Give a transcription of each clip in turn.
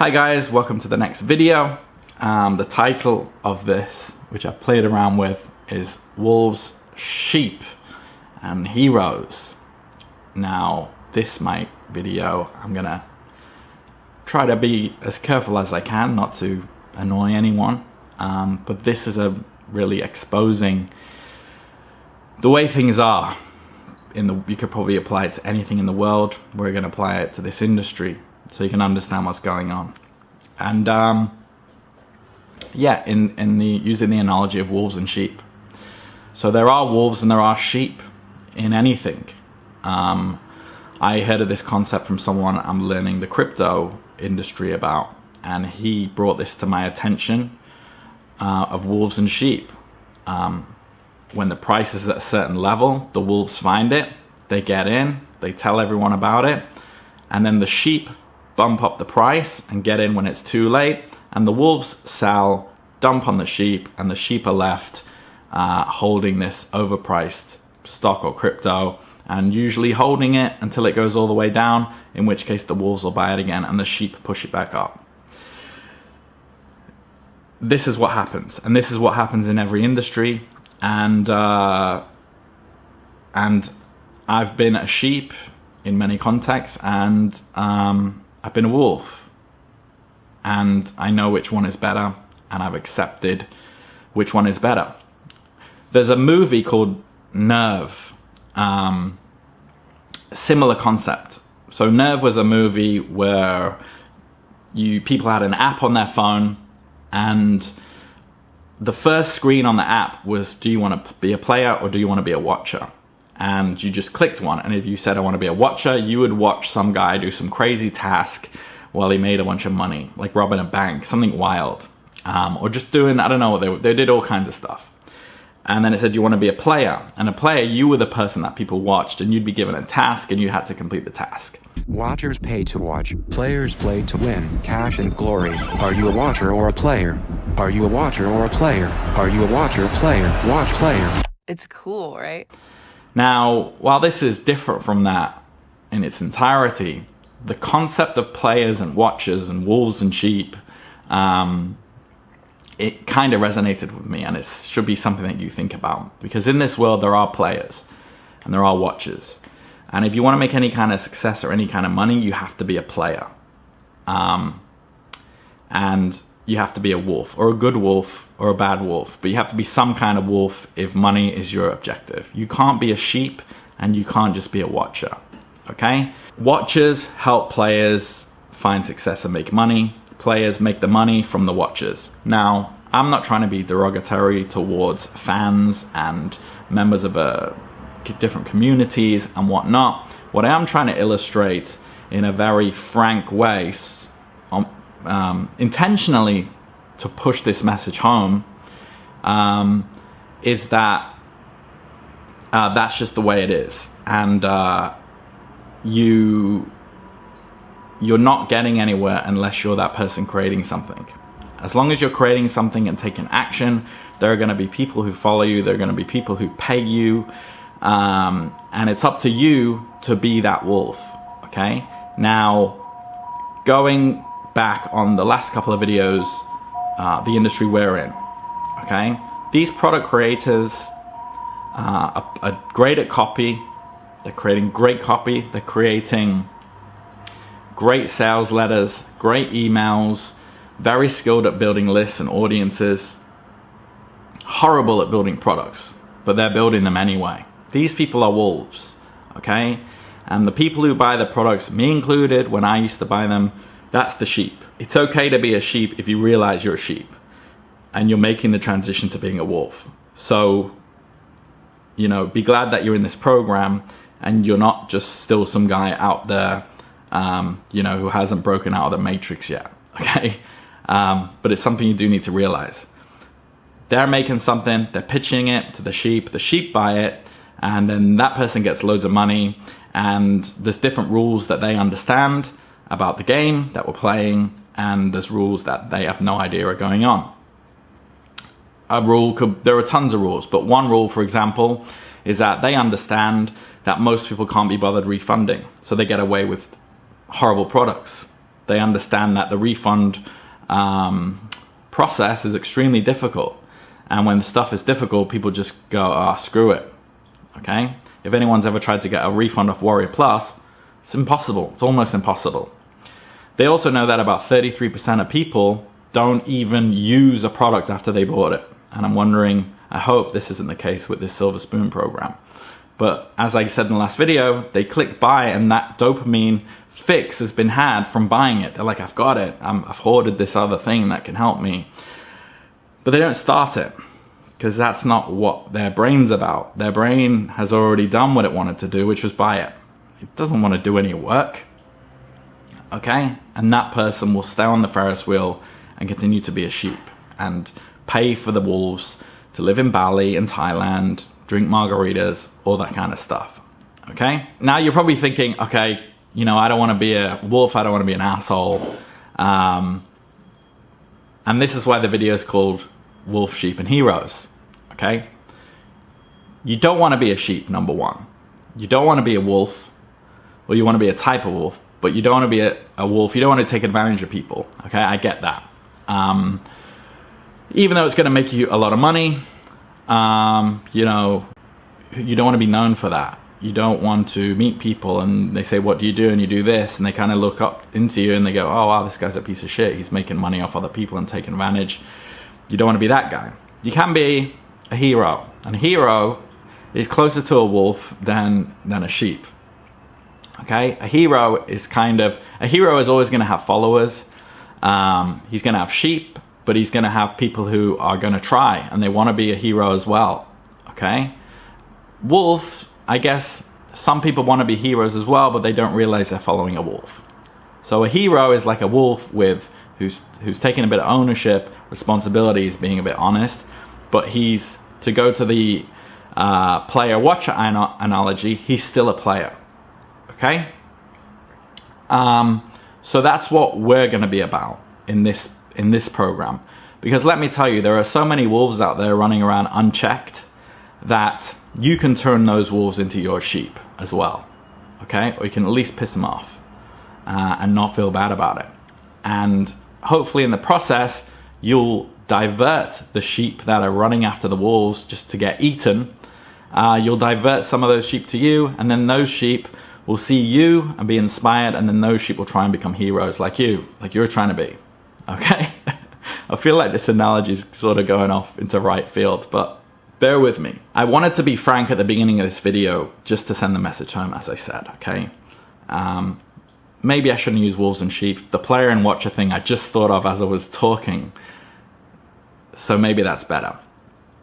Hi guys, welcome to the next video. The title of this, which I've played around with, is Wolves, Sheep and Heroes. Now, this video, I'm gonna try to be as careful as I can not to annoy anyone, but this is a really exposing the way things are. You could probably apply it to anything in the world. We're gonna apply it to this industry so you can understand what's going on. And yeah, using the analogy of wolves and sheep. So there are wolves and there are sheep in anything. I heard of this concept from someone I'm learning the crypto industry about, and he brought this to my attention of wolves and sheep. When the price is at a certain level, the wolves find it, they get in, they tell everyone about it, and then the sheep bump up the price and get in when it's too late, and the wolves sell, dump on the sheep, and the sheep are left holding this overpriced stock or crypto, and usually holding it until it goes all the way down, in which case the wolves will buy it again and the sheep push it back up. This is what happens, and this is what happens in every industry. And I've been a sheep in many contexts, and I've been a wolf, and I know which one is better, and I've accepted which one is better. There's a movie called Nerve, similar concept. So Nerve was a movie where people had an app on their phone, and the first screen on the app was, do you want to be a player or do you want to be a watcher? And you just clicked one, and if you said I want to be a watcher, you would watch some guy do some crazy task while he made a bunch of money, like robbing a bank, something wild, or just doing, I don't know what they did, all kinds of stuff. And then it said you want to be a player, and a player, you were the person that people watched, and you'd be given a task and you had to complete the task. Watchers pay to watch, players play to win cash and glory. Are you a watcher or a player? Are you a watcher or a player? Are you a watcher, player, watch, player? It's cool, right? Now, while this is different from that in its entirety, the concept of players and watchers and wolves and sheep, it kind of resonated with me, and it should be something that you think about. Because in this world, there are players and there are watchers. And if you want to make any kind of success or any kind of money, you have to be a player. And you have to be a wolf, or a good wolf, or a bad wolf. But you have to be some kind of wolf if money is your objective. You can't be a sheep, and you can't just be a watcher, okay? Watchers help players find success and make money. Players make the money from the watchers. Now, I'm not trying to be derogatory towards fans and members of different communities and whatnot. What I am trying to illustrate in a very frank way, intentionally to push this message home, is that that's just the way it is, and you're not getting anywhere unless you're that person creating something. As long as you're creating something and taking action, there are going to be people who follow you, there are going to be people who pay you, and it's up to you to be that wolf, okay? Now, going back on the last couple of videos, the industry we're in, okay? These product creators are great at copy. They're creating great copy. They're creating great sales letters, great emails, very skilled at building lists and audiences, horrible at building products, but they're building them anyway. These people are wolves, okay? And the people who buy the products, me included, when I used to buy them, that's the sheep. It's okay to be a sheep if you realize you're a sheep and you're making the transition to being a wolf. So, you know, be glad that you're in this program and you're not just still some guy out there, you know, who hasn't broken out of the matrix yet, okay? But it's something you do need to realize. They're making something, they're pitching it to the sheep buy it, and then that person gets loads of money, and there's different rules that they understand about the game that we're playing, and there's rules that they have no idea are going on. There are tons of rules, but one rule, for example, is that they understand that most people can't be bothered refunding, so they get away with horrible products. They understand that the refund process is extremely difficult. And when stuff is difficult, people just go, oh, screw it. Okay? If anyone's ever tried to get a refund off Warrior Plus, it's impossible. It's almost impossible. They also know that about 33% of people don't even use a product after they bought it. And I'm wondering, I hope this isn't the case with this Silver Spoon program. But as I said in the last video, they click buy and that dopamine fix has been had from buying it. They're like, I've got it. I've hoarded this other thing that can help me. But they don't start it because that's not what their brain's about. Their brain has already done what it wanted to do, which was buy it. It doesn't want to do any work. Okay? And that person will stay on the Ferris wheel and continue to be a sheep and pay for the wolves to live in Bali and Thailand, drink margaritas, all that kind of stuff. Okay? Now you're probably thinking, okay, you know, I don't want to be a wolf, I don't want to be an asshole. And this is why the video is called Wolf, Sheep, and Heroes. Okay? You don't want to be a sheep, number one. You don't want to be a wolf, or you want to be a type of wolf, but you don't want to be a wolf. You don't want to take advantage of people. Okay? I get that. Even though it's going to make you a lot of money, you know, you don't want to be known for that. You don't want to meet people and they say, what do you do? And you do this, and they kind of look up into you and they go, oh wow, this guy's a piece of shit. He's making money off other people and taking advantage. You don't want to be that guy. You can be a hero. And a hero is closer to a wolf than a sheep. Okay? A hero is always going to have followers. He's going to have sheep, but he's going to have people who are going to try and they want to be a hero as well. Okay? Wolf, I guess some people want to be heroes as well, but they don't realize they're following a wolf. So a hero is like a wolf who's taking a bit of ownership, responsibilities, being a bit honest, but he's, to go to the player-watcher analogy, he's still a player. Okay? So that's what we're going to be about in this program. Because let me tell you, there are so many wolves out there running around unchecked that you can turn those wolves into your sheep as well. Okay? Or you can at least piss them off and not feel bad about it. And hopefully in the process, you'll divert the sheep that are running after the wolves just to get eaten. You'll divert some of those sheep to you, and then those sheep will see you and be inspired, and then those sheep will try and become heroes like you're trying to be. Okay? I feel like this analogy is sort of going off into right field, but bear with me. I wanted to be frank at the beginning of this video just to send the message home, as I said, okay? Maybe I shouldn't use wolves and sheep. The player and watcher thing I just thought of as I was talking, so maybe that's better.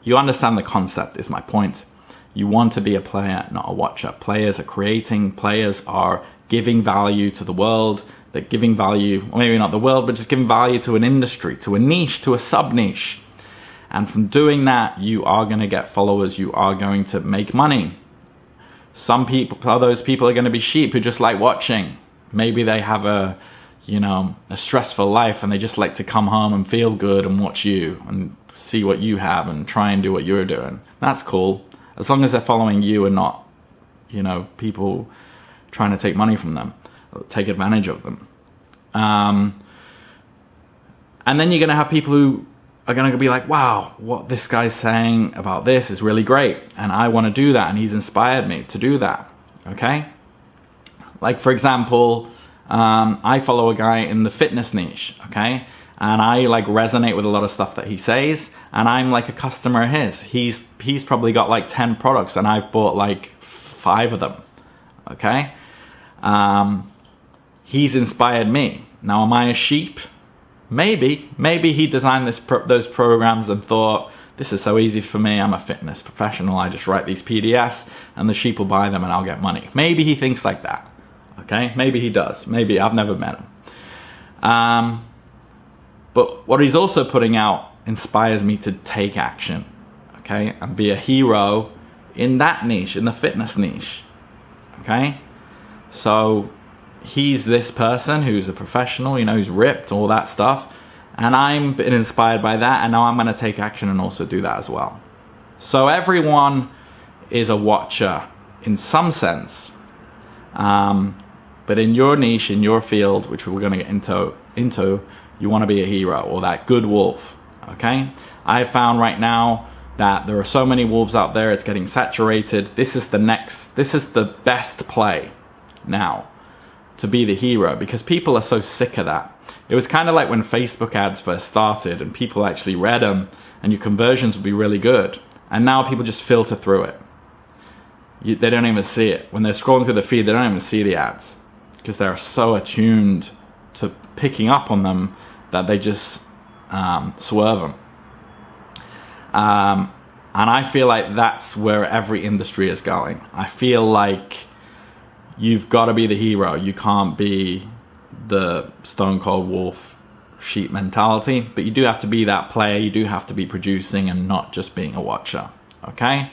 You understand the concept is my point. You want to be a player, not a watcher. Players are creating, players are giving value to the world. They're giving value, or maybe not the world, but just giving value to an industry, to a niche, to a sub-niche. And from doing that, you are going to get followers, you are going to make money. Some people, those people are going to be sheep who just like watching. Maybe they have a stressful life and they just like to come home and feel good and watch you and see what you have and try and do what you're doing. That's cool. As long as they're following you and not, people trying to take money from them, or take advantage of them. And then you're going to have people who are going to be like, wow, what this guy's saying about this is really great. And I want to do that. And he's inspired me to do that. Okay? Like, for example, I follow a guy in the fitness niche. Okay? And I resonate with a lot of stuff that he says, and I'm like a customer of his. He's probably got like 10 products, and I've bought like 5 of them. Okay, he's inspired me. Now, am I a sheep? Maybe he designed those programs and thought, this is so easy for me. I'm a fitness professional. I just write these PDFs, and the sheep will buy them, and I'll get money. Maybe he thinks like that. Okay, maybe he does. Maybe I've never met him. But what he's also putting out inspires me to take action, okay, and be a hero in that niche, in the fitness niche, okay? So he's this person who's a professional, who's ripped, all that stuff, and I'm been inspired by that, and now I'm going to take action and also do that as well. So everyone is a watcher in some sense. But in your niche, in your field, which we're going to get into, you want to be a hero, or that good wolf, okay? I have found right now that there are so many wolves out there, it's getting saturated. This is the best play now, to be the hero, because people are so sick of that. It was kind of like when Facebook ads first started and people actually read them and your conversions would be really good. And now people just filter through it. They don't even see it. When they're scrolling through the feed, they don't even see the ads because they're so attuned to picking up on them that they just swerve them. And I feel like that's where every industry is going. I feel like you've got to be the hero. You can't be the stone cold wolf sheep mentality, but you do have to be that player. You do have to be producing and not just being a watcher, okay?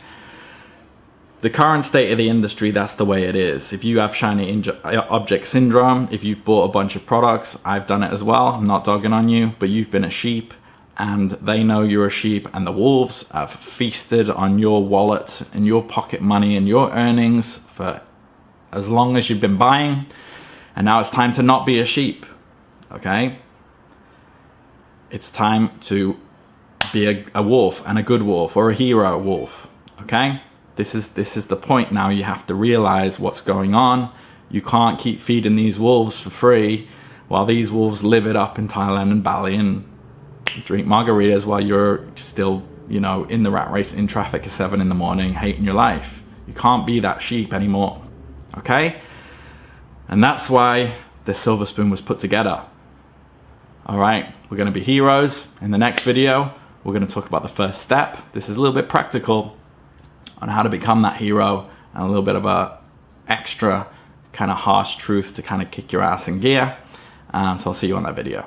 The current state of the industry, that's the way it is. If you have shiny object syndrome, if you've bought a bunch of products, I've done it as well, I'm not dogging on you, but you've been a sheep and they know you're a sheep, and the wolves have feasted on your wallet and your pocket money and your earnings for as long as you've been buying, and now it's time to not be a sheep, okay? It's time to be a wolf, and a good wolf, or a hero wolf, okay? This is the point now. You have to realize what's going on. You can't keep feeding these wolves for free while these wolves live it up in Thailand and Bali and drink margaritas while you're still, you know, in the rat race in traffic at 7 in the morning, hating your life. You can't be that sheep anymore, okay? And that's why the Silver Spoon was put together. All right, we're gonna be heroes. In the next video, we're gonna talk about the first step. This is a little bit practical on how to become that hero, and a little bit of a extra kind of harsh truth to kind of kick your ass in gear. So I'll see you on that video.